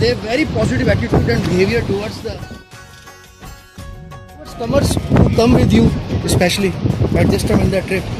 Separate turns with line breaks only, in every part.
They have very positive attitude and behavior towards the customers who come with you, especially at this time in their trip.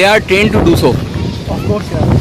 they are trained to do so.
Of course, yeah.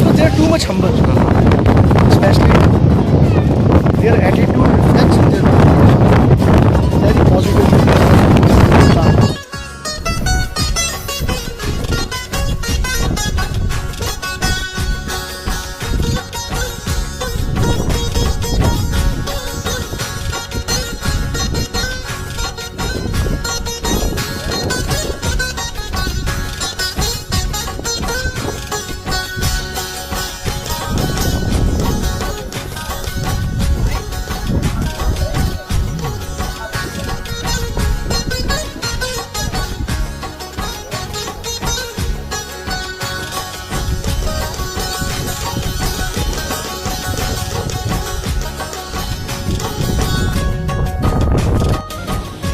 So they are too much humble, especially their attitude reflects in their very positive.